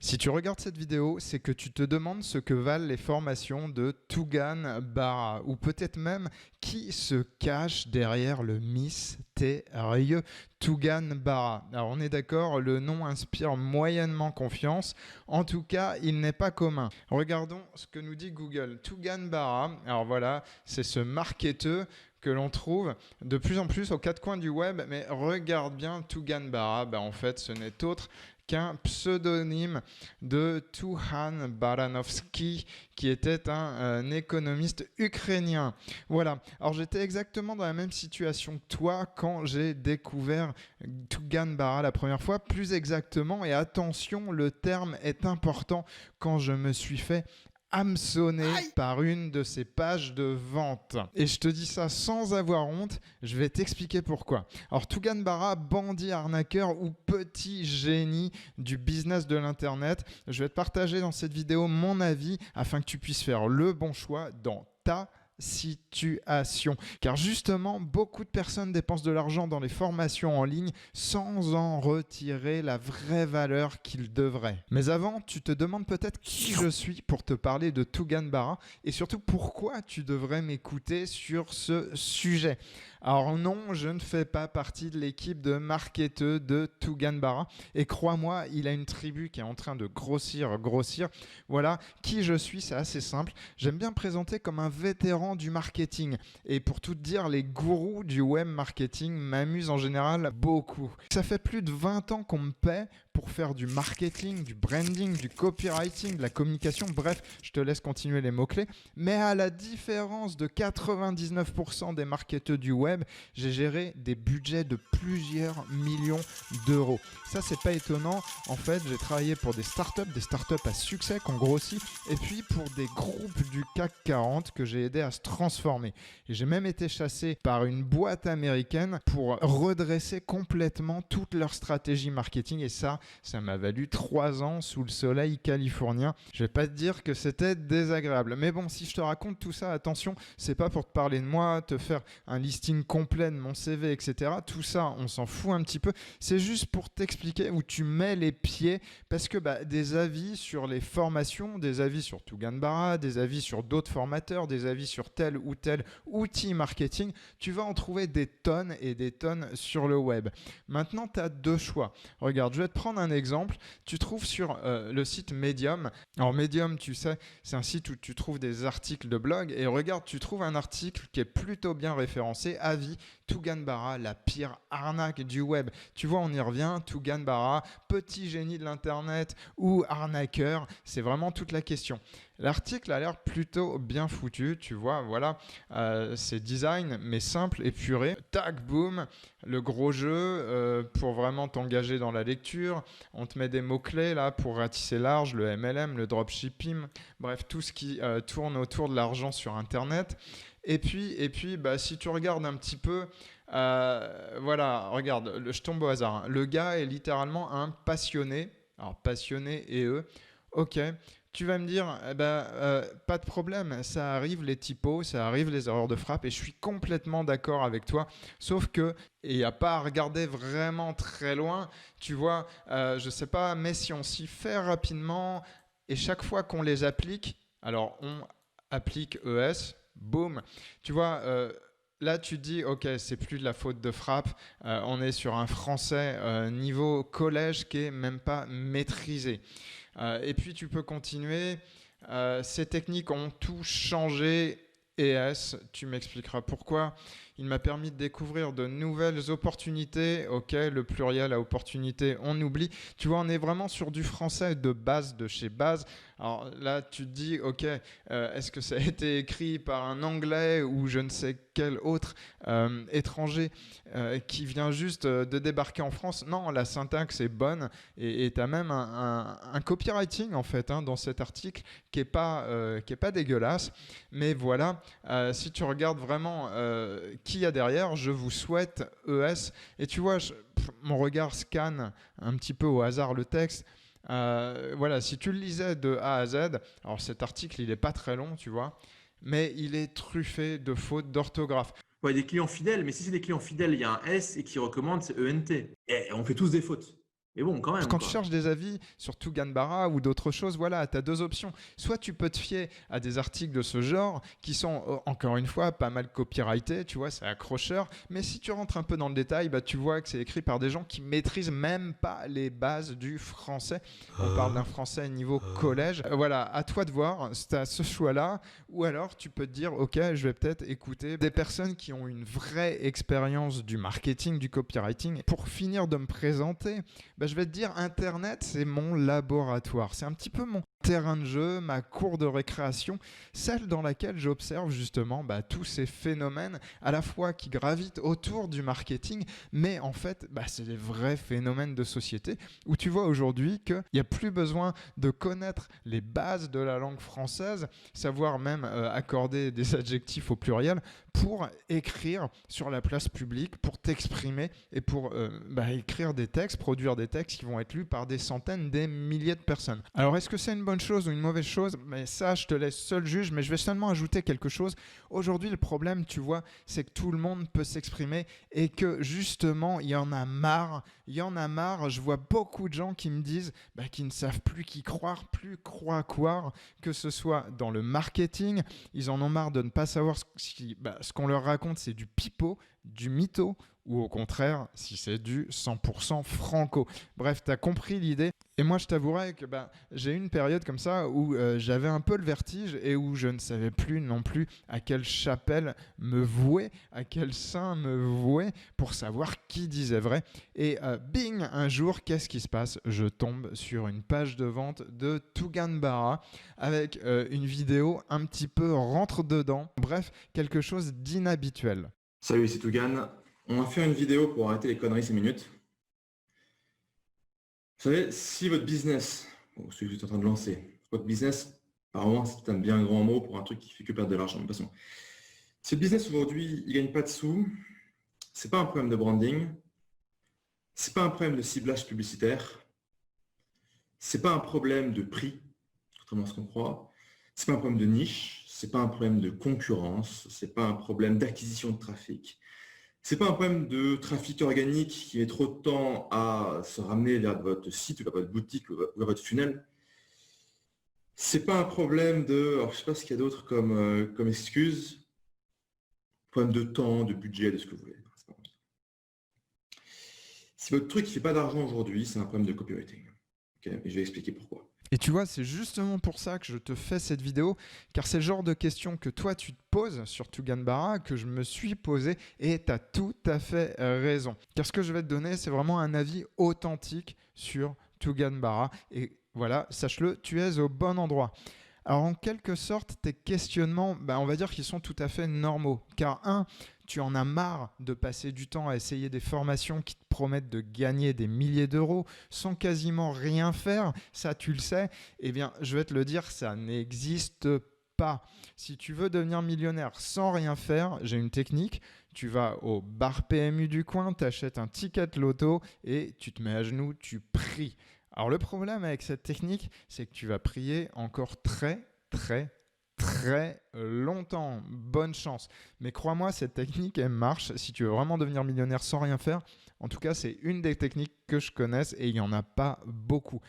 Si tu regardes cette vidéo, c'est que tu te demandes ce que valent les formations de Tougan Barra, ou peut-être même qui se cache derrière le mystérieux Tougan Barra. Alors on est d'accord, le nom inspire moyennement confiance, en tout cas il n'est pas commun. Regardons ce que nous dit Google. Tougan Barra, alors voilà, c'est ce marketeur que l'on trouve de plus en plus aux quatre coins du web, mais regarde bien Tougan Barra, en fait ce n'est autre qu'un pseudonyme de Tuhan Baranovsky, qui était un économiste ukrainien. Voilà. Alors j'étais exactement dans la même situation que toi quand j'ai découvert Tougan Barra la première fois. Plus exactement, et attention, le terme est important, quand je me suis fait hameçonné par une de ces pages de vente. Et je te dis ça sans avoir honte, je vais t'expliquer pourquoi. Alors Tougan Barra, bandit arnaqueur ou petit génie du business de l'internet, je vais te partager dans cette vidéo mon avis afin que tu puisses faire le bon choix dans ta situation. Car justement, beaucoup de personnes dépensent de l'argent dans les formations en ligne sans en retirer la vraie valeur qu'ils devraient. Mais avant, tu te demandes peut-être qui je suis pour te parler de Tougan Barra et surtout pourquoi tu devrais m'écouter sur ce sujet. Alors non, je ne fais pas partie de l'équipe de marketeurs de Tougan Barra et crois-moi, il a une tribu qui est en train de grossir. Voilà, qui je suis, c'est assez simple. J'aime bien me présenter comme un vétéran du marketing. Et pour tout te dire, les gourous du web marketing m'amusent en général beaucoup. Ça fait plus de 20 ans qu'on me paie pour faire du marketing, du branding, du copywriting, de la communication. Bref, je te laisse continuer les mots-clés. Mais à la différence de 99% des marketeurs du web, j'ai géré des budgets de plusieurs millions d'euros. Ça, c'est pas étonnant. En fait, j'ai travaillé pour des startups à succès qui ont grossi, et puis pour des groupes du CAC 40 que j'ai aidé à se transformer. Et j'ai même été chassé par une boîte américaine pour redresser complètement toute leur stratégie marketing, et ça m'a valu 3 ans sous le soleil californien. Je vais pas te dire que c'était désagréable, mais bon, si je te raconte tout ça, attention, c'est pas pour te parler de moi, te faire un listing complet de mon CV, etc. Tout ça, on s'en fout un petit peu. C'est juste pour t'expliquer où tu mets les pieds, parce que des avis sur les formations, des avis sur Tougan Barra, des avis sur d'autres formateurs, des avis sur tel ou tel outil marketing, tu vas en trouver des tonnes et des tonnes sur le web. Maintenant, tu as deux choix. Regarde, je vais te prendre un exemple. Tu trouves sur le site Medium. Alors Medium, tu sais, c'est un site où tu trouves des articles de blog, et regarde, tu trouves un article qui est plutôt bien référencé. Avis, Tougan Barra, la pire arnaque du web. Tu vois, on y revient. Tougan Barra, petit génie de l'internet ou arnaqueur, c'est vraiment toute la question. L'article a l'air plutôt bien foutu, tu vois, voilà, c'est design mais simple, épuré. Tac, boum, le gros jeu pour vraiment t'engager dans la lecture. On te met des mots-clés là pour ratisser large, le MLM, le dropshipping, bref, tout ce qui tourne autour de l'argent sur Internet. Et puis si tu regardes un petit peu, voilà, regarde, je tombe au hasard, hein. Le gars est littéralement un passionné. Alors passionné et eux, ok. Tu vas me dire, pas de problème, ça arrive les typos, ça arrive les erreurs de frappe, et je suis complètement d'accord avec toi. Sauf que, et il n'y a pas à regarder vraiment très loin, tu vois, je sais pas, mais si on s'y fait rapidement, et chaque fois qu'on les applique, alors on applique ES, boum, tu vois. Là, tu te dis, ok, c'est plus de la faute de frappe. On est sur un français niveau collège qui est même pas maîtrisé. Et puis, tu peux continuer. Ces techniques ont tout changé. ES, tu m'expliqueras pourquoi. Il m'a permis de découvrir de nouvelles opportunités. Ok, le pluriel à opportunité, on oublie. Tu vois, on est vraiment sur du français de base, de chez base. Alors là, tu te dis, ok, est-ce que ça a été écrit par un Anglais ou je ne sais quel autre étranger qui vient juste de débarquer en France? Non, la syntaxe est bonne, et tu as même un copywriting en fait dans cet article qui est pas dégueulasse. Mais voilà, si tu regardes vraiment qui y a derrière, je vous souhaite ES. Et tu vois, mon regard scanne un petit peu au hasard le texte. Voilà, si tu le lisais de A à Z, alors cet article il est pas très long, tu vois, mais il est truffé de fautes d'orthographe. Ouais, des clients fidèles, mais si c'est des clients fidèles, il y a un S et qui recommande, c'est ENT. Et on fait tous des fautes. Mais bon, quand même, Quand tu quoi. cherches des avis sur Tuganbara ou d'autres choses, voilà, tu as deux options. Soit tu peux te fier à des articles de ce genre qui sont, encore une fois, pas mal copyrightés, tu vois, c'est accrocheur. Mais si tu rentres un peu dans le détail, bah, tu vois que c'est écrit par des gens qui maîtrisent même pas les bases du français. On parle d'un français niveau collège. Voilà, à toi de voir, tu as ce choix-là. Ou alors tu peux te dire, ok, je vais peut-être écouter des personnes qui ont une vraie expérience du marketing, du copywriting. Pour finir de me présenter, bah, je vais te dire, Internet, c'est mon laboratoire. C'est un petit peu mon terrain de jeu, ma cour de récréation, celle dans laquelle j'observe justement tous ces phénomènes à la fois qui gravitent autour du marketing, mais en fait, c'est des vrais phénomènes de société où tu vois aujourd'hui qu'il n'y a plus besoin de connaître les bases de la langue française, savoir même accorder des adjectifs au pluriel pour écrire sur la place publique, pour t'exprimer et pour écrire des textes, produire des textes qui vont être lus par des centaines, des milliers de personnes. Alors est-ce que c'est une bonne chose ou une mauvaise chose? Mais ça, je te laisse seul juge, mais je vais seulement ajouter quelque chose. Aujourd'hui, le problème, tu vois, c'est que tout le monde peut s'exprimer et que justement, il y en a marre. Il y en a marre. Je vois beaucoup de gens qui me disent qu'ils ne savent plus qui croire, plus croire, que ce soit dans le marketing. Ils en ont marre de ne pas savoir ce qu'on leur raconte, c'est du pipeau, du mytho, ou au contraire, si c'est du 100% franco. Bref, tu as compris l'idée. Et moi, je t'avouerai que j'ai eu une période comme ça où j'avais un peu le vertige et où je ne savais plus non plus à quelle chapelle me vouer, à quel saint me vouer pour savoir qui disait vrai. Et bing, un jour, qu'est-ce qui se passe? Je tombe sur une page de vente de Tuganbara avec une vidéo un petit peu rentre dedans. Bref, quelque chose d'inhabituel. Salut, c'est Tougan. On va faire une vidéo pour arrêter les conneries 5 minutes. Vous savez, si votre business, ou celui que vous êtes en train de lancer, votre business, apparemment c'est un bien grand mot pour un truc qui fait que perdre de l'argent. De toute façon, si le business aujourd'hui, il gagne pas de sous, c'est pas un problème de branding, c'est pas un problème de ciblage publicitaire, c'est pas un problème de prix, contrairement à ce qu'on croit, c'est pas un problème de niche, c'est pas un problème de concurrence, c'est pas un problème d'acquisition de trafic. C'est pas un problème de trafic organique qui met trop de temps à se ramener vers votre site ou vers votre boutique ou vers votre funnel. C'est pas un problème de, alors je sais pas ce qu'il y a d'autre comme excuse, problème de temps, de budget, de ce que vous voulez. Si votre truc ne fait pas d'argent aujourd'hui, c'est un problème de copywriting. Ok, et je vais expliquer pourquoi. Et tu vois, c'est justement pour ça que je te fais cette vidéo, car c'est le genre de questions que toi tu te poses sur Tuganbara, que je me suis posé, et tu as tout à fait raison. Car ce que je vais te donner, c'est vraiment un avis authentique sur Tuganbara. Et voilà, sache-le, tu es au bon endroit. Alors en quelque sorte, tes questionnements, on va dire qu'ils sont tout à fait normaux. Car tu en as marre de passer du temps à essayer des formations qui te promettent de gagner des milliers d'euros sans quasiment rien faire. Ça, tu le sais. Eh bien, je vais te le dire, ça n'existe pas. Si tu veux devenir millionnaire sans rien faire, j'ai une technique. Tu vas au bar PMU du coin, tu achètes un ticket loto et tu te mets à genoux, tu pries. Alors le problème avec cette technique, c'est que tu vas prier encore très longtemps. Bonne chance. Mais crois-moi, cette technique, elle marche si tu veux vraiment devenir millionnaire sans rien faire. En tout cas, c'est une des techniques que je connaisse et il n'y en a pas beaucoup.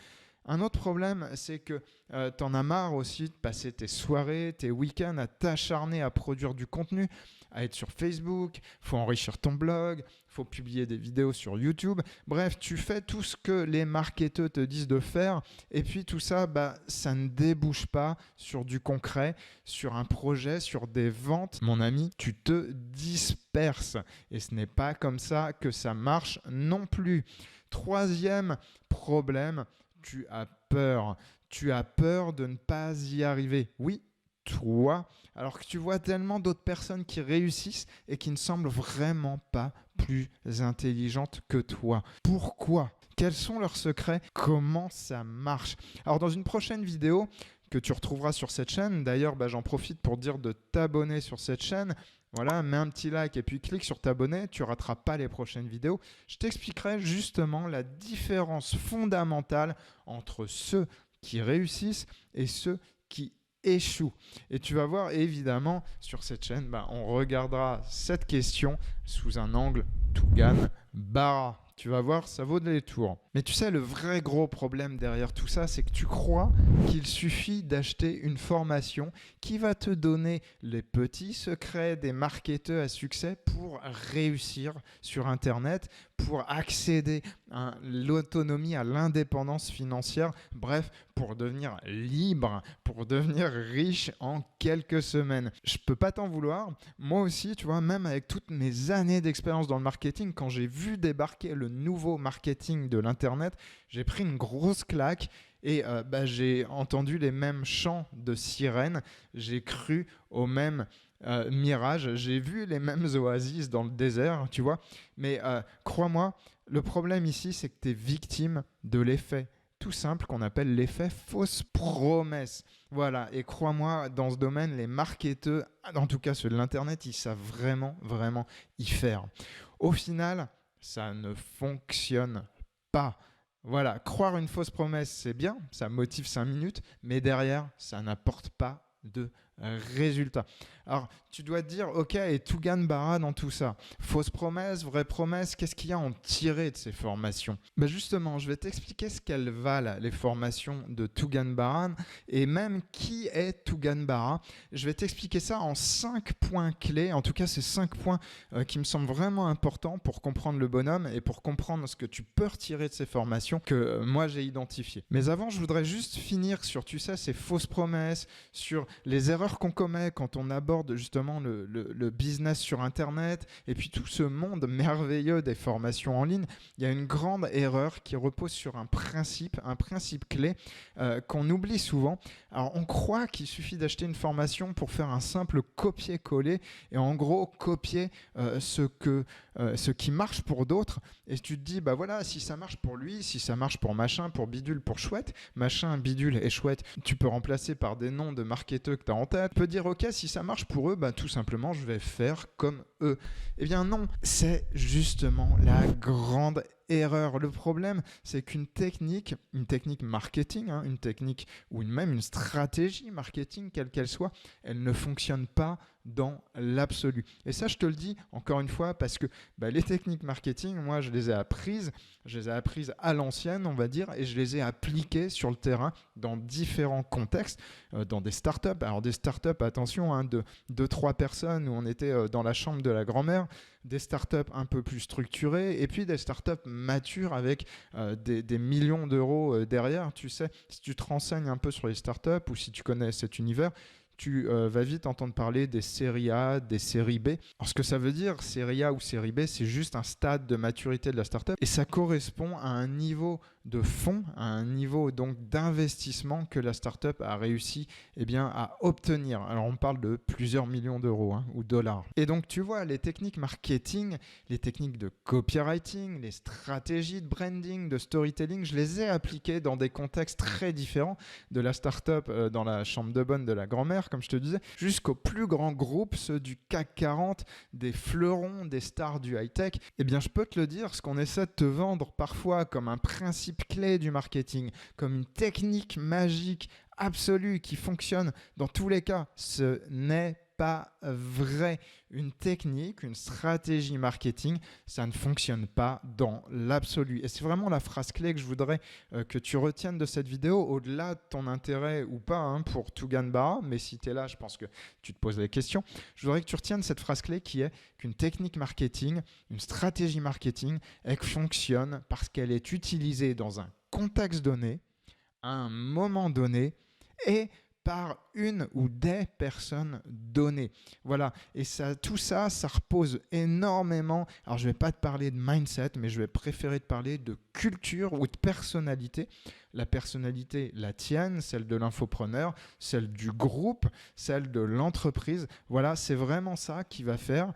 Un autre problème, c'est que tu en as marre aussi de passer tes soirées, tes week-ends à t'acharner à produire du contenu, à être sur Facebook, il faut enrichir ton blog, il faut publier des vidéos sur YouTube. Bref, tu fais tout ce que les marketeurs te disent de faire et puis tout ça, ça ne débouche pas sur du concret, sur un projet, sur des ventes. Mon ami, tu te disperses et ce n'est pas comme ça que ça marche non plus. Troisième problème, tu as peur. Tu as peur de ne pas y arriver. Oui, toi, alors que tu vois tellement d'autres personnes qui réussissent et qui ne semblent vraiment pas plus intelligentes que toi. Pourquoi? Quels sont leurs secrets? Comment ça marche? Alors dans une prochaine vidéo que tu retrouveras sur cette chaîne, d'ailleurs j'en profite pour dire de t'abonner sur cette chaîne. Voilà, mets un petit like et puis clique sur t'abonner, tu ne rateras pas les prochaines vidéos. Je t'expliquerai justement la différence fondamentale entre ceux qui réussissent et ceux qui échouent. Et tu vas voir, évidemment, sur cette chaîne, on regardera cette question sous un angle Tuganbara. Tu vas voir, ça vaut de détour. Mais tu sais, le vrai gros problème derrière tout ça, c'est que tu crois qu'il suffit d'acheter une formation qui va te donner les petits secrets des marketeurs à succès pour réussir sur Internet, pour accéder à l'autonomie, à l'indépendance financière, bref, pour devenir libre, pour devenir riche en quelques semaines. Je peux pas t'en vouloir. Moi aussi, tu vois, même avec toutes mes années d'expérience dans le marketing, quand j'ai vu débarquer le nouveau marketing de l'Internet, j'ai pris une grosse claque et j'ai entendu les mêmes chants de sirènes, j'ai cru au même mirage, j'ai vu les mêmes oasis dans le désert, tu vois. Mais crois-moi, le problème ici, c'est que tu es victime de l'effet tout simple qu'on appelle l'effet fausse promesse. Voilà, et crois-moi, dans ce domaine, les marketeurs, en tout cas ceux de l'Internet, ils savent vraiment, vraiment y faire. Au final, ça ne fonctionne pas. Voilà, croire une fausse promesse, c'est bien, ça motive 5 minutes, mais derrière, ça n'apporte pas de résultat. Alors, tu dois te dire, ok, et Tougan Barra dans tout ça. Fausse promesse, vraie promesse, qu'est-ce qu'il y a à en tirer de ces formations? Justement, je vais t'expliquer ce qu'elles valent, les formations de Tougan Barra, et même qui est Tougan Barra. Je vais t'expliquer ça en 5 points clés. En tout cas, c'est 5 points qui me semblent vraiment importants pour comprendre le bonhomme et pour comprendre ce que tu peux retirer de ces formations que moi j'ai identifiées. Mais avant, je voudrais juste finir sur, tu sais, ces fausses promesses, sur les erreurs qu'on commet quand on aborde justement le business sur Internet et puis tout ce monde merveilleux des formations en ligne. Il y a une grande erreur qui repose sur un principe clé qu'on oublie souvent. Alors on croit qu'il suffit d'acheter une formation pour faire un simple copier-coller et en gros copier ce qui marche pour d'autres et tu te dis bah voilà, si ça marche pour lui, si ça marche pour machin, pour bidule, pour chouette, machin, bidule et chouette, tu peux remplacer par des noms de marketeurs que tu as en tête. Tu peux dire ok, si ça marche pour eux, bah tout simplement je vais faire comme eux. Eh bien non, c'est justement la grande erreur. Le problème, c'est qu'une technique marketing, une technique ou même une stratégie marketing, quelle qu'elle soit, elle ne fonctionne pas dans l'absolu. Et ça, je te le dis encore une fois parce que les techniques marketing, moi, je les ai apprises à l'ancienne, on va dire, et je les ai appliquées sur le terrain dans différents contextes, dans des startups. Alors des startups, attention, de 2-3 personnes où on était dans la chambre de la grand-mère, des startups un peu plus structurées et puis des startups matures avec des millions d'euros derrière. Tu sais, si tu te renseignes un peu sur les startups ou si tu connais cet univers, tu vas vite entendre parler des séries A, des séries B. Alors ce que ça veut dire, série A ou série B, c'est juste un stade de maturité de la startup et ça correspond à un niveau de fonds, à un niveau donc d'investissement que la startup a réussi à obtenir. Alors on parle de plusieurs millions d'euros ou dollars. Et donc tu vois, les techniques marketing, les techniques de copywriting, les stratégies de branding, de storytelling, je les ai appliquées dans des contextes très différents, de la startup dans la chambre de bonne de la grand-mère, comme je te disais, jusqu'aux plus grands groupes, ceux du CAC 40, des fleurons, des stars du high-tech. Eh bien je peux te le dire, ce qu'on essaie de te vendre parfois comme un principe clé du marketing, comme une technique magique absolue qui fonctionne dans tous les cas, ce n'est pas vrai. Une technique, une stratégie marketing, ça ne fonctionne pas dans l'absolu. Et c'est vraiment la phrase clé que je voudrais que tu retiennes de cette vidéo, au-delà de ton intérêt ou pas pour Tougan Barra, mais si tu es là, je pense que tu te poses la question. Je voudrais que tu retiennes cette phrase clé qui est qu'une technique marketing, une stratégie marketing, elle fonctionne parce qu'elle est utilisée dans un contexte donné, à un moment donné, et par une ou des personnes données. Voilà, et tout ça repose énormément. Alors, je ne vais pas te parler de mindset, mais je vais préférer te parler de culture ou de personnalité. La personnalité, la tienne, celle de l'infopreneur, celle du groupe, celle de l'entreprise. Voilà, c'est vraiment ça qui va faire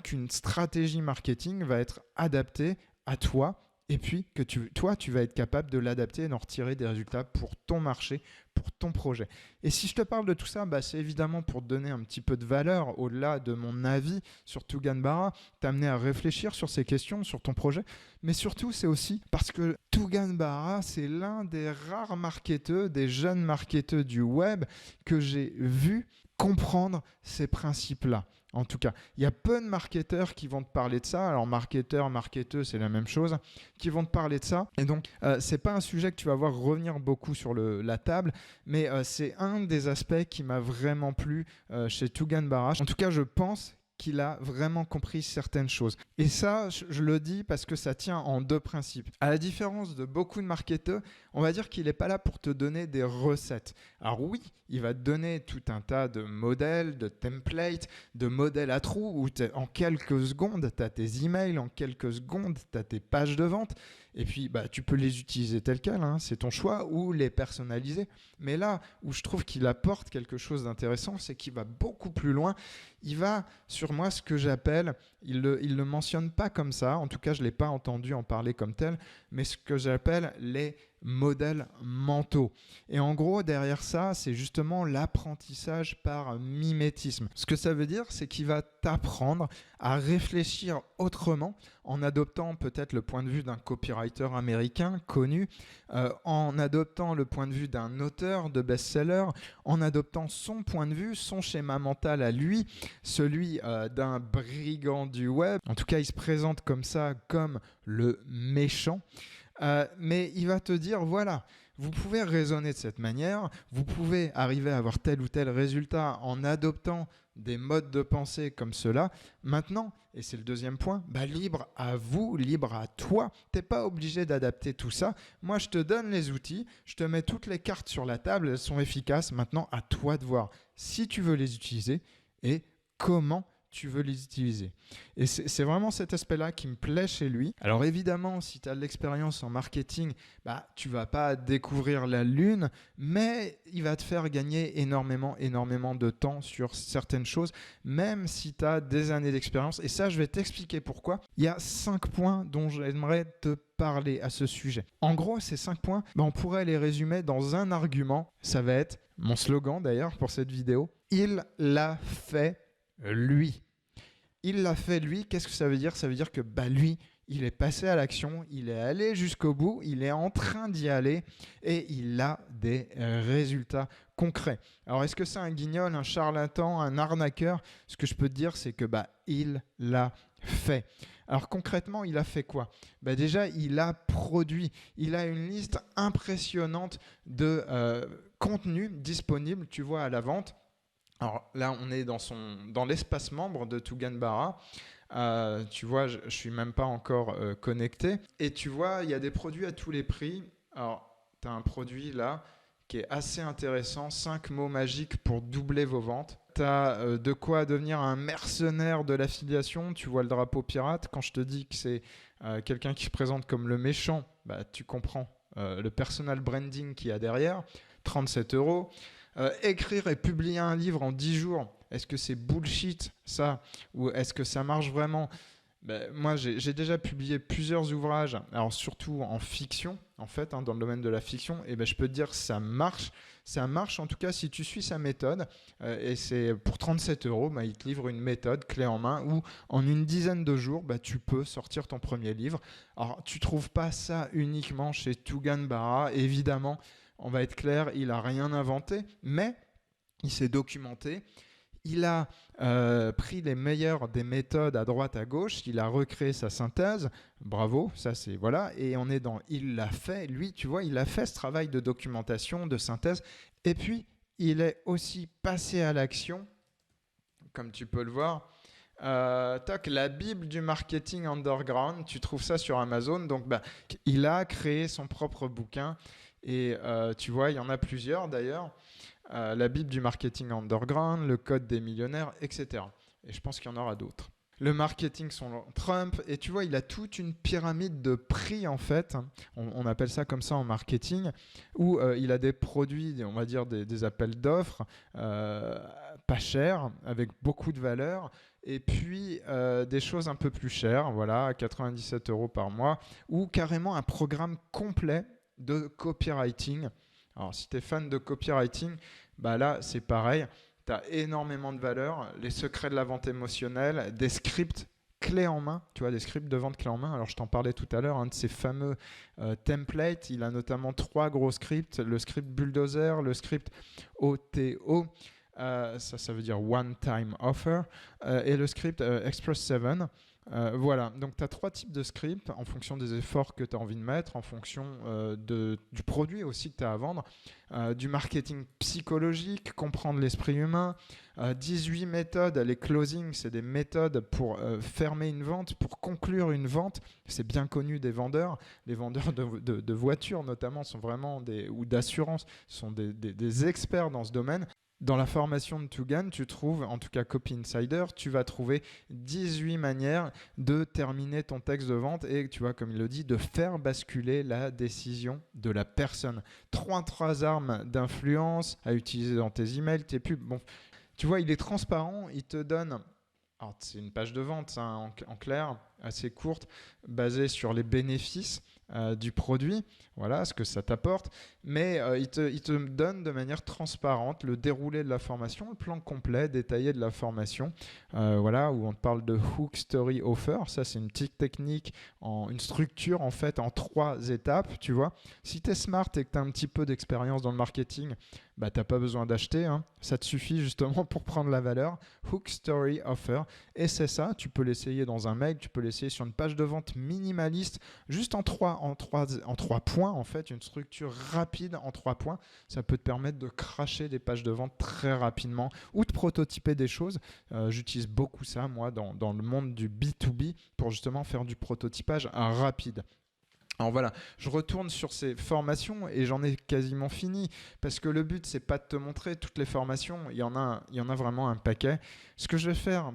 qu'une stratégie marketing va être adaptée à toi. Et puis que toi, tu vas être capable de l'adapter et d'en retirer des résultats pour ton marché, pour ton projet. Et si je te parle de tout ça, c'est évidemment pour te donner un petit peu de valeur au-delà de mon avis sur Tougan Barra, t'amener à réfléchir sur ces questions, sur ton projet. Mais surtout, c'est aussi parce que Tougan Barra, c'est l'un des rares marketeurs, des jeunes marketeurs du web que j'ai vu comprendre ces principes-là. En tout cas, il y a peu de marketeurs qui vont te parler de ça. Alors, marketeur, marketeuse, c'est la même chose, qui vont te parler de ça. Et donc, c'est pas un sujet que tu vas voir revenir beaucoup sur la table, mais c'est un des aspects qui m'a vraiment plu chez Tougan Barra. En tout cas, je pense qu'il a vraiment compris certaines choses. Et ça, je le dis parce que ça tient en deux principes. À la différence de beaucoup de marketeurs, on va dire qu'il n'est pas là pour te donner des recettes. Alors oui, il va te donner tout un tas de modèles, de templates, de modèles à trous où en quelques secondes, tu as tes emails, en quelques secondes, tu as tes pages de vente. Et puis, tu peux les utiliser tel quel, c'est ton choix, ou les personnaliser. Mais là où je trouve qu'il apporte quelque chose d'intéressant, c'est qu'il va beaucoup plus loin. Il va sur moi ce que j'appelle, il le mentionne pas comme ça, en tout cas je ne l'ai pas entendu en parler comme tel, mais ce que j'appelle les modèles mentaux. Et en gros, derrière ça, c'est justement l'apprentissage par mimétisme. Ce que ça veut dire, c'est qu'il va t'apprendre à réfléchir autrement en adoptant peut-être le point de vue d'un copywriter américain connu, en adoptant le point de vue d'un auteur de best-seller, en adoptant son point de vue, son schéma mental à lui, celui d'un brigand du web. En tout cas, il se présente comme ça, comme le méchant. Mais il va te dire, voilà, vous pouvez raisonner de cette manière, vous pouvez arriver à avoir tel ou tel résultat en adoptant des modes de pensée comme cela. Maintenant, et c'est le deuxième point, libre à vous, libre à toi. Tu n'es pas obligé d'adapter tout ça. Moi, je te donne les outils, je te mets toutes les cartes sur la table, elles sont efficaces. Maintenant, à toi de voir si tu veux les utiliser et comment tu veux les utiliser. Et c'est vraiment cet aspect-là qui me plaît chez lui. Alors évidemment, si tu as de l'expérience en marketing, tu ne vas pas découvrir la lune, mais il va te faire gagner énormément de temps sur certaines choses, même si tu as des années d'expérience. Et ça, je vais t'expliquer pourquoi. Il y a 5 points dont j'aimerais te parler à ce sujet. En gros, ces 5 points, on pourrait les résumer dans un argument. Ça va être mon slogan d'ailleurs pour cette vidéo. Il l'a fait lui. Il l'a fait lui, qu'est-ce que ça veut dire? Ça veut dire que lui, il est passé à l'action, il est allé jusqu'au bout, il est en train d'y aller et il a des résultats concrets. Alors est-ce que c'est un guignol, un charlatan, un arnaqueur? Ce que je peux te dire, c'est que il l'a fait. Alors concrètement, il a fait quoi? Déjà, il a produit, il a une liste impressionnante de contenus disponibles, tu vois, à la vente. Alors là, on est dans l'espace membre de Tougan Barra. Tu vois, je ne suis même pas encore connecté. Et tu vois, il y a des produits à tous les prix. Alors, tu as un produit là qui est assez intéressant. 5 mots magiques pour doubler vos ventes. Tu as de quoi devenir un mercenaire de l'affiliation. Tu vois le drapeau pirate. Quand je te dis que c'est quelqu'un qui se présente comme le méchant, tu comprends le personal branding qu'il y a derrière. 37 €. Écrire et publier un livre en 10 jours, est-ce que c'est bullshit ça? Ou est-ce que ça marche vraiment? Moi, j'ai déjà publié plusieurs ouvrages, alors surtout en fiction, en fait, dans le domaine de la fiction, et je peux te dire ça marche. Ça marche en tout cas si tu suis sa méthode, et c'est pour 37 €, il te livre une méthode clé en main où en une dizaine de jours, tu peux sortir ton premier livre. Alors, tu ne trouves pas ça uniquement chez Tougan Barra, évidemment. On va être clair, il n'a rien inventé, mais il s'est documenté. Il a pris les meilleures des méthodes à droite, à gauche. Il a recréé sa synthèse. Bravo, ça c'est voilà. Et on est dans il l'a fait. Lui, tu vois, il a fait ce travail de documentation, de synthèse. Et puis, il est aussi passé à l'action, comme tu peux le voir. La Bible du marketing underground. Tu trouves ça sur Amazon. Donc, il a créé son propre bouquin. Et tu vois, il y en a plusieurs d'ailleurs. La Bible du marketing underground, le code des millionnaires, etc. Et je pense qu'il y en aura d'autres. Le marketing selon Trump. Et tu vois, il a toute une pyramide de prix en fait. On appelle ça comme ça en marketing. Où il a des produits, on va dire des appels d'offres pas chers, avec beaucoup de valeur. Et puis des choses un peu plus chères, voilà, 97 € par mois. Ou carrément un programme complet de copywriting. Alors, si tu es fan de copywriting, là, c'est pareil. Tu as énormément de valeur. Les secrets de la vente émotionnelle, des scripts clés en main. Tu vois, des scripts de vente clés en main. Alors, je t'en parlais tout à l'heure, un de ces fameux templates. Il a notamment 3 gros scripts. Le script Bulldozer, le script OTO. Ça veut dire one time offer, et le script Express 7. Voilà, donc tu as 3 types de scripts en fonction des efforts que tu as envie de mettre, en fonction du produit aussi que tu as à vendre, du marketing psychologique, comprendre l'esprit humain, 18 méthodes. Les closing, c'est des méthodes pour fermer une vente, pour conclure une vente. C'est bien connu des vendeurs. Les vendeurs de voitures notamment sont vraiment ou d'assurance, sont des experts dans ce domaine. Dans la formation de Tugan, tu trouves, en tout cas Copy Insider, tu vas trouver 18 manières de terminer ton texte de vente et, tu vois, comme il le dit, de faire basculer la décision de la personne. 3 armes d'influence à utiliser dans tes emails, tes pubs. Bon, tu vois, il est transparent, il te donne... Alors, c'est une page de vente, hein, en clair, assez courte, basée sur les bénéfices du produit, voilà ce que ça t'apporte, mais il te donne de manière transparente le déroulé de la formation, le plan complet, détaillé de la formation, voilà, où on te parle de Hook, Story, Offer. Ça, c'est une petite technique, une structure en fait en 3 étapes, tu vois. Si tu es smart et que tu as un petit peu d'expérience dans le marketing, bah, tu n'as pas besoin d'acheter, hein. Ça te suffit justement pour prendre la valeur. Hook, Story, Offer. Et c'est ça, tu peux l'essayer dans un mail, tu peux l'essayer sur une page de vente minimaliste, juste en 3 points en fait, une structure rapide en 3 points. Ça peut te permettre de cracher des pages de vente très rapidement ou de prototyper des choses. J'utilise beaucoup ça, moi, dans le monde du B2B pour justement faire du prototypage rapide. Alors voilà, je retourne sur ces formations et j'en ai quasiment fini parce que le but, c'est pas de te montrer toutes les formations, il y en a vraiment un paquet. Ce que je vais faire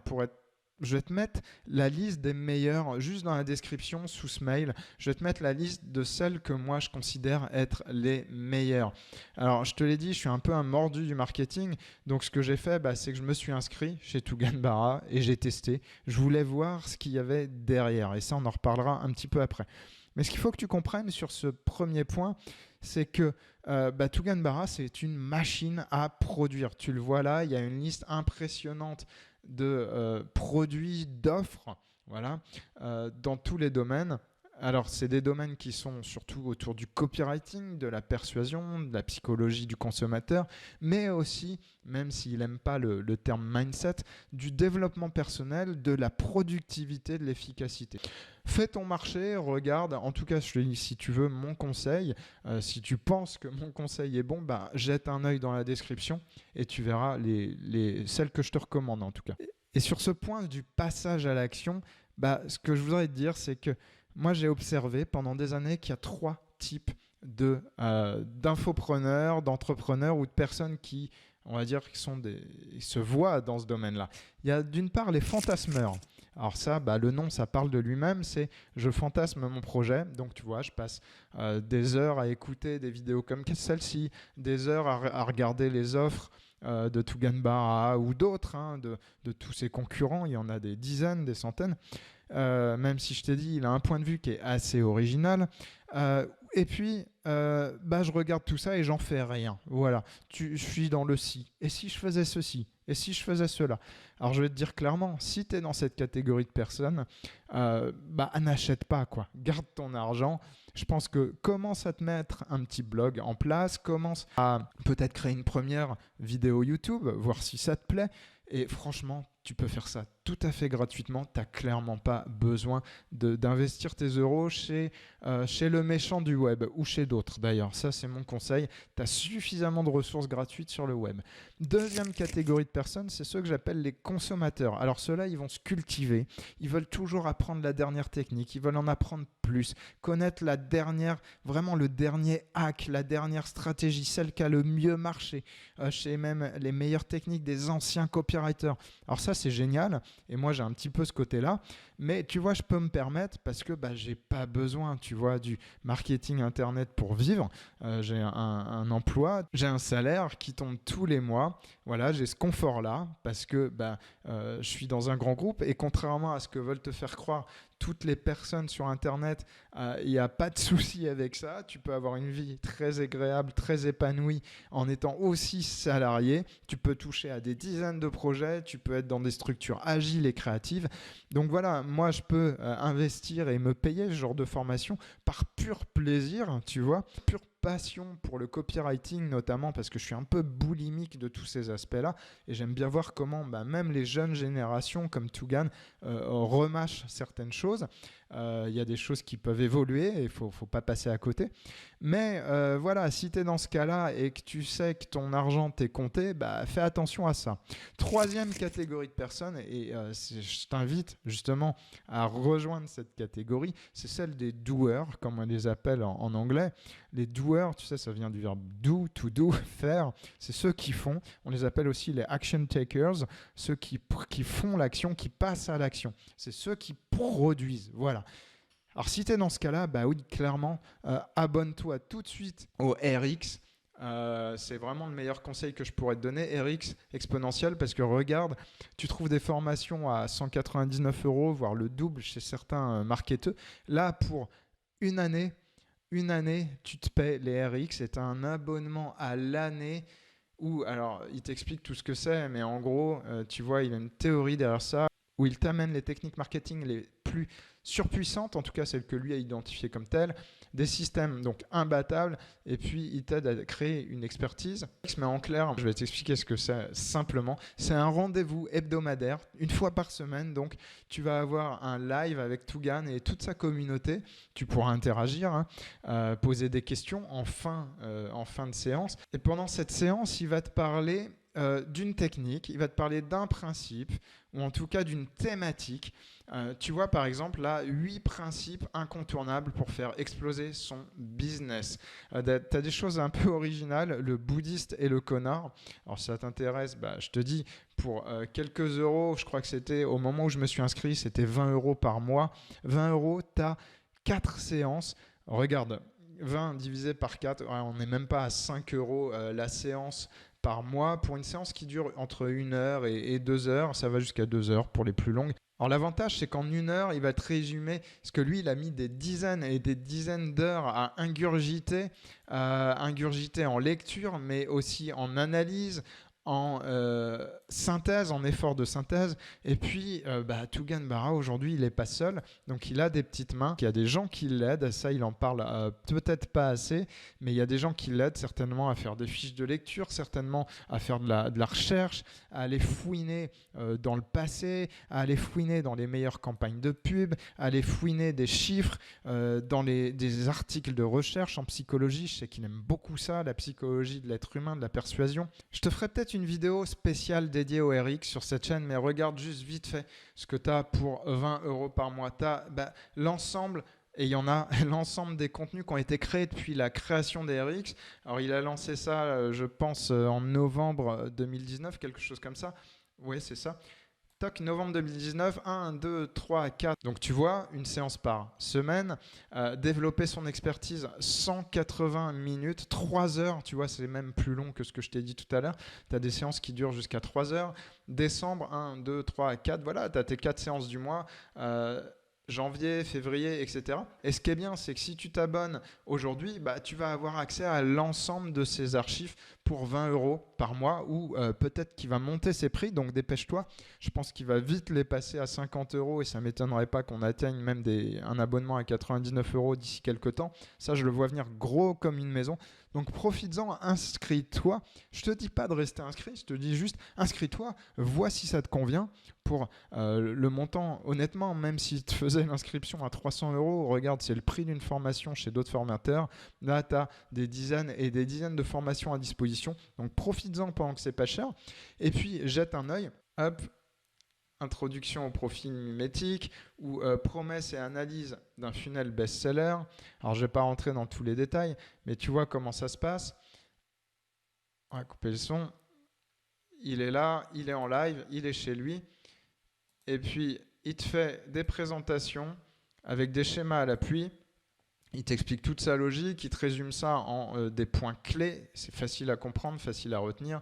je vais te mettre la liste des meilleures juste dans la description sous ce mail. Je vais te mettre la liste de celles que moi je considère être les meilleures. Alors je te l'ai dit, je suis un peu un mordu du marketing. Donc ce que j'ai fait, c'est que je me suis inscrit chez Tugan Barra et j'ai testé. Je voulais voir ce qu'il y avait derrière et ça on en reparlera un petit peu après. Mais ce qu'il faut que tu comprennes sur ce premier point, c'est que Tugan Barra, c'est une machine à produire. Tu le vois là, il y a une liste impressionnante de produits, d'offres, voilà, dans tous les domaines. Alors, c'est des domaines qui sont surtout autour du copywriting, de la persuasion, de la psychologie du consommateur, mais aussi, même s'il n'aime pas le terme mindset, du développement personnel, de la productivité, de l'efficacité. Fais ton marché, regarde, en tout cas, si tu veux mon conseil, si tu penses que mon conseil est bon, jette un œil dans la description et tu verras celles que je te recommande en tout cas. Et sur ce point du passage à l'action, ce que je voudrais te dire, c'est que moi, j'ai observé pendant des années qu'il y a 3 types d'infopreneurs, d'entrepreneurs ou de personnes qui, on va dire, ils se voient dans ce domaine-là. Il y a d'une part les fantasmeurs. Alors ça, le nom, ça parle de lui-même, c'est je fantasme mon projet. Donc tu vois, je passe des heures à écouter des vidéos comme celle-ci, des heures à regarder les offres de Tugan Barra ou d'autres, hein, de tous ses concurrents. Il y en a des dizaines, des centaines. Même si je t'ai dit, il a un point de vue qui est assez original. Et puis, je regarde tout ça et j'en fais rien. Voilà, je suis dans le si. Et si je faisais ceci? Et si je faisais cela? Alors, je vais te dire clairement, si tu es dans cette catégorie de personnes, n'achète pas, quoi. Garde ton argent. Je pense que commence à te mettre un petit blog en place, commence à peut-être créer une première vidéo YouTube, voir si ça te plaît. Et franchement, tu peux faire ça tout à fait gratuitement. Tu n'as clairement pas besoin d'investir tes euros chez le méchant du web ou chez d'autres d'ailleurs. Ça, c'est mon conseil. Tu as suffisamment de ressources gratuites sur le web. Deuxième catégorie de personnes, c'est ceux que j'appelle les consommateurs. Alors ceux-là, ils vont se cultiver. Ils veulent toujours apprendre la dernière technique. Ils veulent en apprendre plus. Connaître vraiment le dernier hack, la dernière stratégie, celle qui a le mieux marché, chez même les meilleures techniques des anciens copywriters. Alors ça, c'est génial. Et moi, j'ai un petit peu ce côté-là. Mais tu vois, je peux me permettre parce que j'ai pas besoin, tu vois, du marketing Internet pour vivre. J'ai un emploi, j'ai un salaire qui tombe tous les mois. Voilà, j'ai ce confort-là parce que je suis dans un grand groupe et contrairement à ce que veulent te faire croire toutes les personnes sur Internet, il n'y a pas de souci avec ça. Tu peux avoir une vie très agréable, très épanouie en étant aussi salarié. Tu peux toucher à des dizaines de projets. Tu peux être dans des structures agiles et créatives. Donc voilà, moi, je peux investir et me payer ce genre de formation par pur plaisir, tu vois, pur passion pour le copywriting, notamment parce que je suis un peu boulimique de tous ces aspects-là et j'aime bien voir comment même les jeunes générations comme Tougan remâchent certaines choses. Il y a des choses qui peuvent évoluer et il ne faut pas passer à côté. Mais voilà, si tu es dans ce cas-là et que tu sais que ton argent t'est compté, fais attention à ça. Troisième catégorie de personnes, et je t'invite justement à rejoindre cette catégorie, c'est celle des doers, comme on les appelle en anglais. Les doers, tu sais, ça vient du verbe do, to do, faire. C'est ceux qui font. On les appelle aussi les action takers, ceux qui font l'action, qui passent à l'action. C'est ceux qui produisent. Voilà. Alors, si tu es dans ce cas-là, oui, clairement, abonne-toi tout de suite au RX. C'est vraiment le meilleur conseil que je pourrais te donner, RX exponentiel, parce que regarde, tu trouves des formations à 199 €, voire le double chez certains marketeurs. Là, pour une année, tu te paies les RX. C'est un abonnement à l'année où, alors, il t'explique tout ce que c'est, mais en gros, tu vois, il a une théorie derrière ça où il t'amène les techniques marketing les plus surpuissantes, en tout cas celles que lui a identifiées comme telles, des systèmes donc imbattables, et puis il t'aide à créer une expertise. Mais en clair, je vais t'expliquer ce que c'est simplement. C'est un rendez-vous hebdomadaire, une fois par semaine, donc tu vas avoir un live avec Tougan et toute sa communauté. Tu pourras interagir, poser des questions en fin de séance. Et pendant cette séance, il va te parler d'une technique, il va te parler d'un principe, ou en tout cas d'une thématique. Tu vois par exemple là 8 principes incontournables pour faire exploser son business. Tu as des choses un peu originales, le bouddhiste et le connard. Alors si ça t'intéresse, je te dis, pour quelques euros, je crois que c'était au moment où je me suis inscrit, c'était 20 € par mois. 20 €, tu as 4 séances. Regarde, 20 divisé par 4, on n'est même pas à 5 € la séance par mois pour une séance qui dure entre 1 heure et 2 heures. Ça va jusqu'à 2 heures pour les plus longues. Alors l'avantage, c'est qu'en 1 heure, il va te résumer, parce que lui, il a mis des dizaines et des dizaines d'heures à ingurgiter en lecture, mais aussi en analyse, en synthèse, en effort de synthèse. Et puis, Tougan Barra, aujourd'hui, il n'est pas seul. Donc, il a des petites mains. Il y a des gens qui l'aident. Ça, il en parle peut-être pas assez, mais il y a des gens qui l'aident certainement à faire des fiches de lecture, certainement à faire de la recherche, à aller fouiner dans le passé, à aller fouiner dans les meilleures campagnes de pub, à aller fouiner des chiffres dans des articles de recherche en psychologie. Je sais qu'il aime beaucoup ça, la psychologie de l'être humain, de la persuasion. Je te ferai peut-être une vidéo spéciale dédiée au RX sur cette chaîne, mais regarde juste vite fait ce que tu as pour 20 € par mois. Tu as l'ensemble, et il y en a l'ensemble des contenus qui ont été créés depuis la création des RX. Alors il a lancé ça, je pense, en novembre 2019, quelque chose comme ça. Oui, c'est ça. Toc, novembre 2019, 1, 2, 3, 4. Donc tu vois, une séance par semaine. Développer son expertise, 180 minutes, 3 heures. Tu vois, c'est même plus long que ce que je t'ai dit tout à l'heure. Tu as des séances qui durent jusqu'à 3 heures. Décembre, 1, 2, 3, 4. Voilà, tu as tes 4 séances du mois. Janvier, février, etc. Et ce qui est bien, c'est que si tu t'abonnes aujourd'hui, tu vas avoir accès à l'ensemble de ces archives pour 20 € par mois, ou peut-être qu'il va monter ses prix, donc dépêche-toi. Je pense qu'il va vite les passer à 50 € et ça ne m'étonnerait pas qu'on atteigne même un abonnement à 99 € d'ici quelques temps. Ça, je le vois venir gros comme une maison. Donc profites-en, inscris-toi. Je ne te dis pas de rester inscrit, je te dis juste inscris-toi, vois si ça te convient. Pour le montant, honnêtement, même si tu faisais l'inscription à 300 €, regarde, c'est le prix d'une formation chez d'autres formateurs. Là, tu as des dizaines et des dizaines de formations à disposition. Donc profites-en pendant que c'est pas cher. Et puis jette un œil. Hop, introduction au profil mimétique, ou promesse et analyse d'un funnel best-seller. Alors je ne vais pas rentrer dans tous les détails, mais tu vois comment ça se passe. On va couper le son. Il est là, il est en live, il est chez lui. Et puis, il te fait des présentations avec des schémas à l'appui. Il t'explique toute sa logique, il te résume ça en des points clés. C'est facile à comprendre, facile à retenir.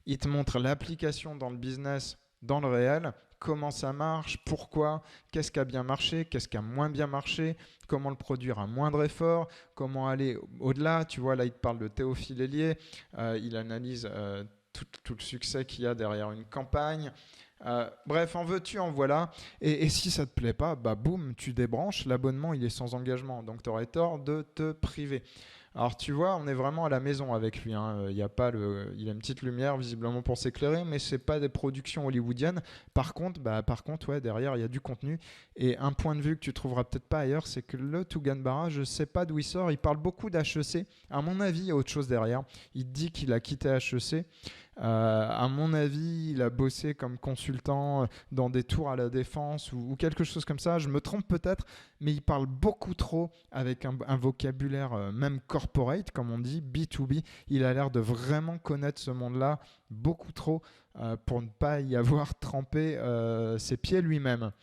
Il te montre l'application dans le business, dans le réel, comment ça marche, pourquoi, qu'est-ce qui a bien marché, qu'est-ce qui a moins bien marché, comment le produire à moindre effort, comment aller au-delà. Tu vois, là, il te parle de Théophile Hélier. Il analyse tout le succès qu'il y a derrière une campagne. Bref, en veux-tu, en voilà. Et si ça ne te plaît pas, boum, tu débranches. L'abonnement, il est sans engagement. Donc, tu aurais tort de te priver. Alors tu vois, on est vraiment à la maison avec lui, hein. Il y a pas il a une petite lumière visiblement pour s'éclairer, mais c'est pas des productions hollywoodiennes. Par contre, ouais, derrière il y a du contenu. Et un point de vue que tu trouveras peut-être pas ailleurs, c'est que le Tugan Barra, je sais pas d'où il sort. Il parle beaucoup d'HEC. À mon avis, il y a autre chose derrière. Il dit qu'il a quitté HEC. À mon avis, il a bossé comme consultant dans des tours à la défense ou quelque chose comme ça. Je me trompe peut-être, mais il parle beaucoup trop avec un vocabulaire même corporate, comme on dit, B2B. Il a l'air de vraiment connaître ce monde-là beaucoup trop pour ne pas y avoir trempé ses pieds lui-même.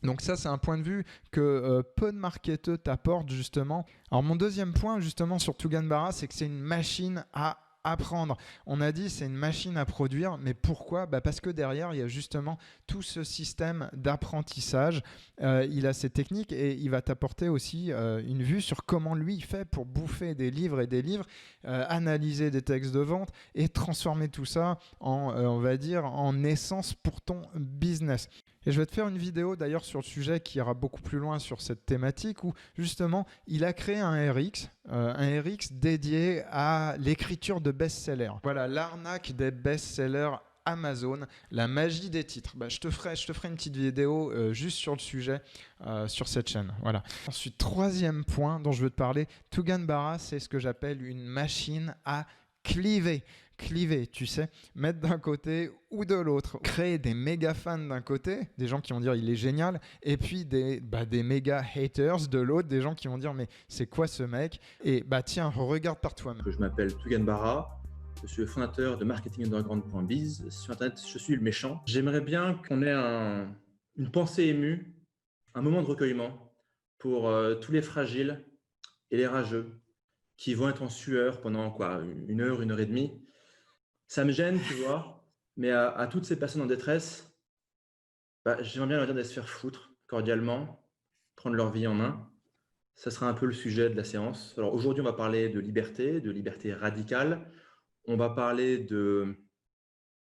Donc ça, c'est un point de vue que peu de marketeurs t'apportent justement. Alors mon deuxième point justement sur Tugan Barra, c'est que c'est une machine à apprendre. On a dit c'est une machine à produire, mais pourquoi ? Parce que derrière, il y a justement tout ce système d'apprentissage. Il a ses techniques et il va t'apporter aussi une vue sur comment lui il fait pour bouffer des livres et des livres, analyser des textes de vente et transformer tout ça en, on va dire, en essence pour ton business. Et je vais te faire une vidéo d'ailleurs sur le sujet qui ira beaucoup plus loin sur cette thématique où justement il a créé un RX dédié à l'écriture de best-sellers. Voilà, l'arnaque des best-sellers Amazon, la magie des titres. Je te ferai une petite vidéo juste sur le sujet sur cette chaîne. Voilà. Ensuite, troisième point dont je veux te parler, Tugan Barra, c'est ce que j'appelle une machine à cliver, tu sais, mettre d'un côté ou de l'autre, créer des méga fans d'un côté, des gens qui vont dire il est génial, et puis des méga haters de l'autre, des gens qui vont dire mais c'est quoi ce mec ? Et tiens, regarde par toi-même. Je m'appelle Tugan Barra, je suis le fondateur de marketingunderground.biz. Sur internet, je suis le méchant. J'aimerais bien qu'on ait une pensée émue, un moment de recueillement pour tous les fragiles et les rageux qui vont être en sueur pendant une heure et demie. Ça me gêne, tu vois, mais à toutes ces personnes en détresse, j'aimerais bien leur dire de se faire foutre cordialement, prendre leur vie en main. Ça sera un peu le sujet de la séance. Alors aujourd'hui, on va parler de liberté radicale. On va parler de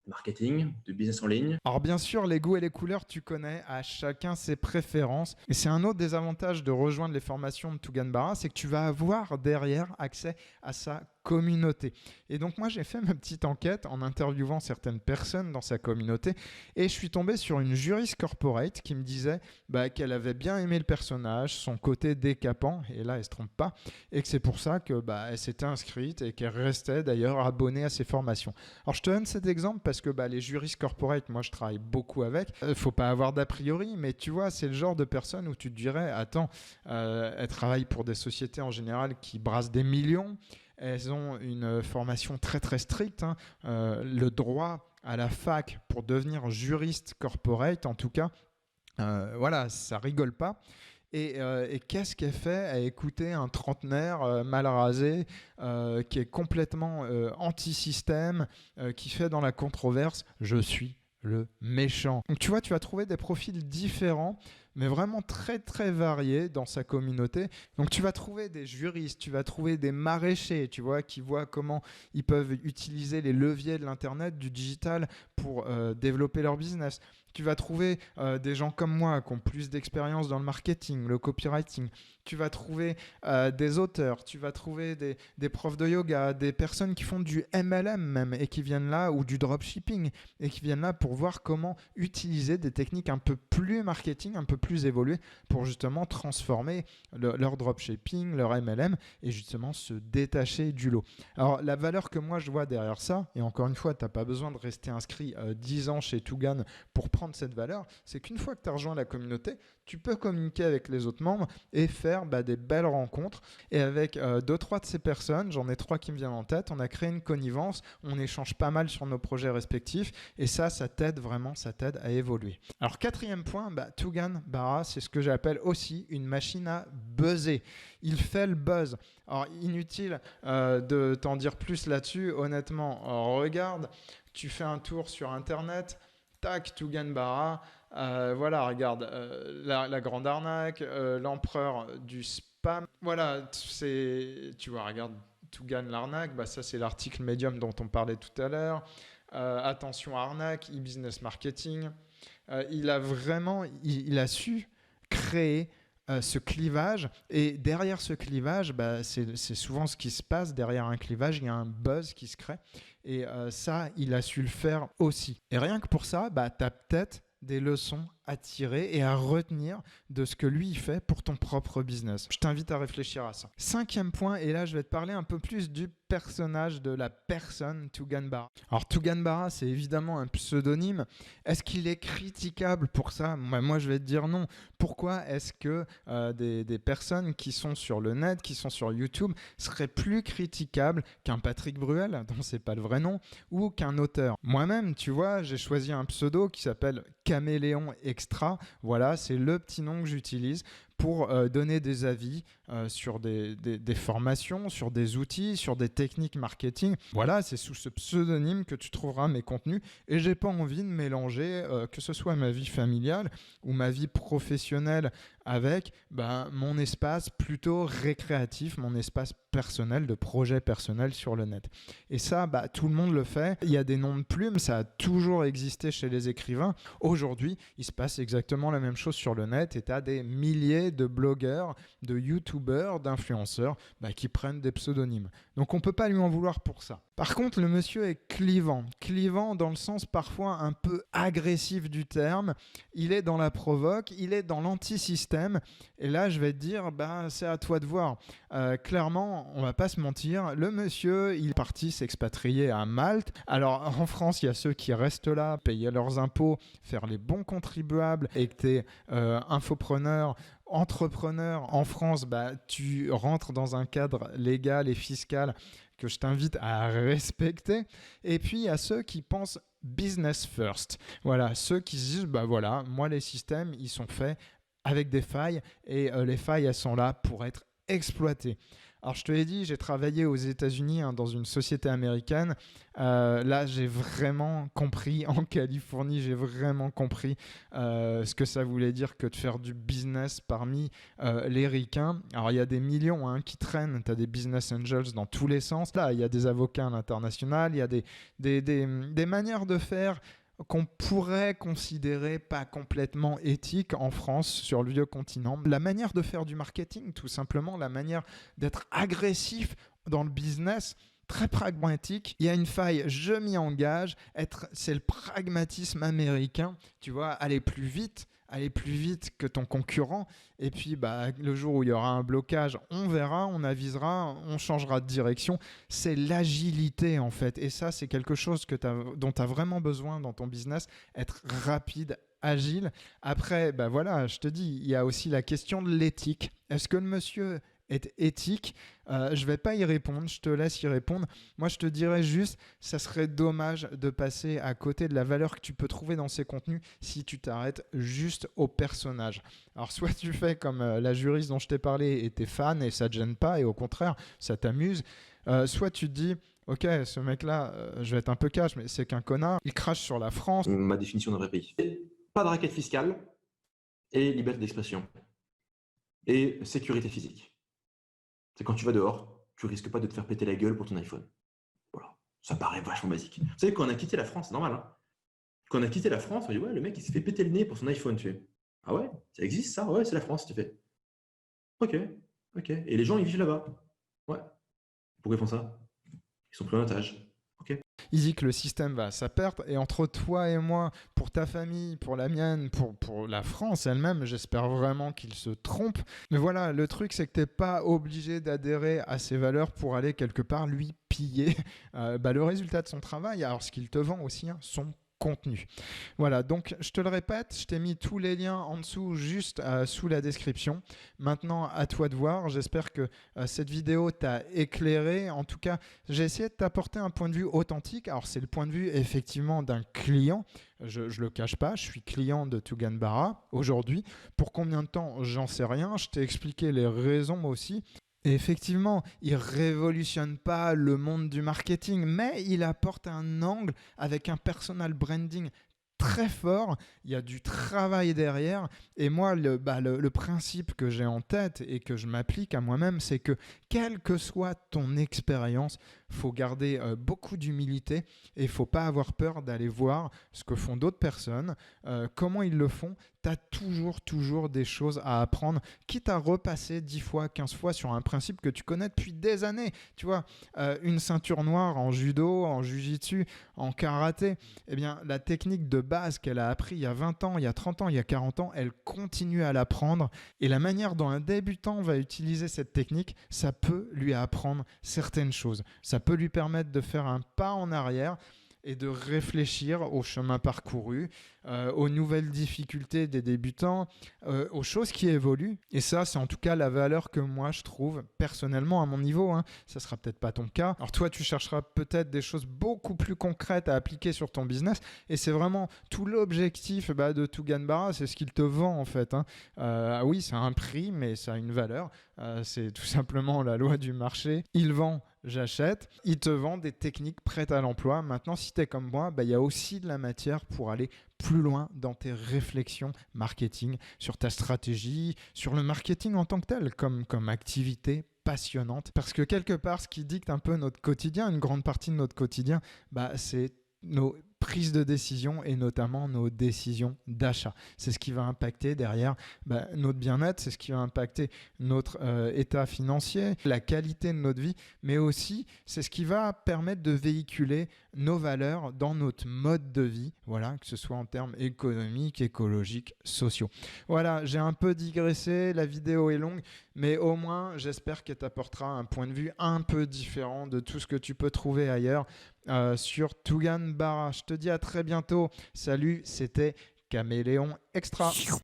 marketing, de business en ligne. Alors bien sûr, les goûts et les couleurs, tu connais, à chacun ses préférences. Et c'est un autre des avantages de rejoindre les formations de Tugan Barra, c'est que tu vas avoir derrière accès à sa communauté. Et donc moi, j'ai fait ma petite enquête en interviewant certaines personnes dans sa communauté et je suis tombé sur une juriste corporate qui me disait qu'elle avait bien aimé le personnage, son côté décapant, et là, elle ne se trompe pas, et que c'est pour ça que elle s'était inscrite et qu'elle restait d'ailleurs abonnée à ses formations. Alors je te donne cet exemple parce que les juristes corporate, moi je travaille beaucoup avec, faut pas avoir d'a priori, mais tu vois, c'est le genre de personne où tu te dirais, attends, elle travaille pour des sociétés en général qui brassent des millions. Elles ont une formation très très stricte, hein. Le droit à la fac pour devenir juriste corporate, en tout cas, voilà, ça rigole pas. Et qu'est-ce qu'elle fait ? Elle écoutait un trentenaire mal rasé qui est complètement anti-système, qui fait dans la controverse « je suis le méchant ». Donc tu vois, tu vas trouver des profils différents, mais vraiment très très variés dans sa communauté. Donc tu vas trouver des juristes, tu vas trouver des maraîchers, tu vois, qui voient comment ils peuvent utiliser les leviers de l'internet, du digital pour développer leur business. Tu vas trouver des gens comme moi qui ont plus d'expérience dans le marketing, le copywriting. Tu vas trouver des auteurs, tu vas trouver des profs de yoga, des personnes qui font du MLM même et qui viennent là, ou du dropshipping, et qui viennent là pour voir comment utiliser des techniques un peu plus marketing, un peu plus évoluées pour justement transformer leur dropshipping, leur MLM et justement se détacher du lot. Alors la valeur que moi je vois derrière ça, et encore une fois, tu n'as pas besoin de rester inscrit 10 ans chez Tugan pour prendre cette valeur, c'est qu'une fois que tu as rejoint la communauté, tu peux communiquer avec les autres membres et faire des belles rencontres. Et avec 2-3 de ces personnes, j'en ai 3 qui me viennent en tête, on a créé une connivence, on échange pas mal sur nos projets respectifs et ça t'aide vraiment, ça t'aide à évoluer. Alors quatrième point, Tugan Barra, c'est ce que j'appelle aussi une machine à buzzer. Il fait le buzz. Alors inutile de t'en dire plus là-dessus, honnêtement. Alors, regarde, tu fais un tour sur internet, tac, Tugan Barra, voilà, regarde, la grande arnaque, l'empereur du spam. Voilà, tu vois, regarde, Tugan l'arnaque, ça c'est l'article Medium dont on parlait tout à l'heure. Attention arnaque, e-business marketing. Il a su créer ce clivage. Et derrière ce clivage, c'est souvent ce qui se passe. Derrière un clivage, il y a un buzz qui se crée. Et ça, il a su le faire aussi. Et rien que pour ça, tu as peut-être des leçons à tirer et à retenir de ce que lui il fait pour ton propre business. Je t'invite à réfléchir à ça. 5e point, et là je vais te parler un peu plus du personnage, de la personne Tugan Barra. Alors Tugan Barra, c'est évidemment un pseudonyme. Est-ce qu'il est critiquable pour ça ? Moi je vais te dire non. Pourquoi est-ce que des personnes qui sont sur le net, qui sont sur YouTube, seraient plus critiquables qu'un Patrick Bruel, dont c'est pas le vrai nom, ou qu'un auteur ? Moi-même, tu vois, j'ai choisi un pseudo qui s'appelle Caméléon Extra. Voilà, c'est le petit nom que j'utilise pour donner des avis sur des formations, sur des outils, sur des techniques marketing. Voilà, c'est sous ce pseudonyme que tu trouveras mes contenus et j'ai pas envie de mélanger que ce soit ma vie familiale ou ma vie professionnelle avec mon espace plutôt récréatif, mon espace personnel, de projet personnel sur le net. Et ça, tout le monde le fait. Il y a des noms de plumes, ça a toujours existé chez les écrivains. Aujourd'hui, il se passe exactement la même chose sur le net et tu as des milliers de blogueurs, de youtubeurs, d'influenceurs qui prennent des pseudonymes. Donc on ne peut pas lui en vouloir pour ça. Par contre, le monsieur est clivant. Clivant dans le sens parfois un peu agressif du terme. Il est dans la provoque, il est dans l'anti-système. Et là, je vais te dire, c'est à toi de voir. Clairement, on ne va pas se mentir, le monsieur, il est parti s'expatrier à Malte. Alors, en France, il y a ceux qui restent là, payer leurs impôts, faire les bons contribuables et que tu es infopreneur, entrepreneur en France, tu rentres dans un cadre légal et fiscal que je t'invite à respecter. Et puis, il y a ceux qui pensent business first. Voilà, ceux qui se disent, moi, les systèmes, ils sont faits avec des failles et les failles, elles sont là pour être exploitées. Alors, je te l'ai dit, j'ai travaillé aux États-Unis dans une société américaine. Là, j'ai vraiment compris, en Californie, j'ai vraiment compris ce que ça voulait dire que de faire du business parmi les ricains. Alors, il y a des millions qui traînent. Tu as des business angels dans tous les sens. Là, il y a des avocats à l'international. Il y a des manières de faire qu'on pourrait considérer pas complètement éthique en France, sur le vieux continent. La manière de faire du marketing, tout simplement, la manière d'être agressif dans le business, très pragmatique. Il y a une faille, je m'y engage. C'est le pragmatisme américain, tu vois, aller plus vite que ton concurrent. Et puis, le jour où il y aura un blocage, on verra, on avisera, on changera de direction. C'est l'agilité, en fait. Et ça, c'est quelque chose dont tu as vraiment besoin dans ton business, être rapide, agile. Après, je te dis, il y a aussi la question de l'éthique. Est-ce que le monsieur est éthique? Je ne vais pas y répondre, je te laisse y répondre. Moi, je te dirais juste, ça serait dommage de passer à côté de la valeur que tu peux trouver dans ces contenus si tu t'arrêtes juste au personnage. Alors, soit tu fais comme la juriste dont je t'ai parlé et t'es fan et ça ne te gêne pas et au contraire, ça t'amuse. Soit tu te dis, ok, ce mec-là, je vais être un peu cash, mais c'est qu'un connard, il crache sur la France. Ma définition d'un vrai pays. Pas de raquette fiscale et liberté d'expression et sécurité physique. C'est quand tu vas dehors, tu risques pas de te faire péter la gueule pour ton iPhone. Voilà, ça paraît vachement basique. Vous savez, quand on a quitté la France, c'est normal. Quand on a quitté la France, on dit, ouais, le mec, il s'est fait péter le nez pour son iPhone. Tu fais, ah ouais, ça existe ça? Ouais, c'est la France, tu fais. Ok. Et les gens, ils vivent là-bas. Ouais. Pourquoi ils font ça? Ils sont pris en otage. Ok. Il dit que le système va à sa perte et entre toi et moi, pour ta famille, pour la mienne, pour la France elle-même, j'espère vraiment qu'il se trompe. Mais voilà, le truc c'est que tu n'es pas obligé d'adhérer à ces valeurs pour aller quelque part lui piller le résultat de son travail. Alors ce qu'il te vend aussi, son contenu. Voilà, donc je te le répète, je t'ai mis tous les liens en dessous, juste sous la description. Maintenant, à toi de voir. J'espère que cette vidéo t'a éclairé. En tout cas, j'ai essayé de t'apporter un point de vue authentique. Alors, c'est le point de vue effectivement d'un client. Je ne le cache pas, je suis client de Tugan Barra aujourd'hui. Pour combien de temps, j'en sais rien. Je t'ai expliqué les raisons moi aussi. Et effectivement, il ne révolutionne pas le monde du marketing, mais il apporte un angle avec un personal branding très fort. Il y a du travail derrière. Et moi, le principe que j'ai en tête et que je m'applique à moi-même, c'est que quelle que soit ton expérience, faut garder beaucoup d'humilité et il ne faut pas avoir peur d'aller voir ce que font d'autres personnes, comment ils le font. Tu as toujours des choses à apprendre, quitte à repasser 10 fois, 15 fois sur un principe que tu connais depuis des années. Tu vois, une ceinture noire en judo, en jiu-jitsu, en karaté, eh bien, la technique de base qu'elle a appris il y a 20 ans, il y a 30 ans, il y a 40 ans, elle continue à l'apprendre. Et la manière dont un débutant va utiliser cette technique, ça peut lui apprendre certaines choses. Ça peut lui permettre de faire un pas en arrière et de réfléchir au chemin parcouru, aux nouvelles difficultés des débutants, aux choses qui évoluent. Et ça, c'est en tout cas la valeur que moi, je trouve personnellement à mon niveau. Ça ne sera peut-être pas ton cas. Alors toi, tu chercheras peut-être des choses beaucoup plus concrètes à appliquer sur ton business. Et c'est vraiment tout l'objectif de Tougan Barra, c'est ce qu'il te vend en fait. Oui, ça a un prix, mais ça a une valeur. C'est tout simplement la loi du marché. Il vend, j'achète. Il te vend des techniques prêtes à l'emploi. Maintenant, si tu es comme moi, il y a aussi de la matière pour aller plus loin dans tes réflexions marketing, sur ta stratégie, sur le marketing en tant que tel, comme activité passionnante. Parce que quelque part, ce qui dicte un peu notre quotidien, une grande partie de notre quotidien, c'est nos prises de décision et notamment nos décisions d'achat. C'est ce qui va impacter derrière notre bien-être, c'est ce qui va impacter notre état financier, la qualité de notre vie, mais aussi c'est ce qui va permettre de véhiculer nos valeurs dans notre mode de vie, voilà, que ce soit en termes économiques, écologiques, sociaux. Voilà, j'ai un peu digressé, la vidéo est longue, mais au moins j'espère qu'elle t'apportera un point de vue un peu différent de tout ce que tu peux trouver ailleurs sur Tougan Barra. Je te dis à très bientôt. Salut, c'était Caméléon Extra.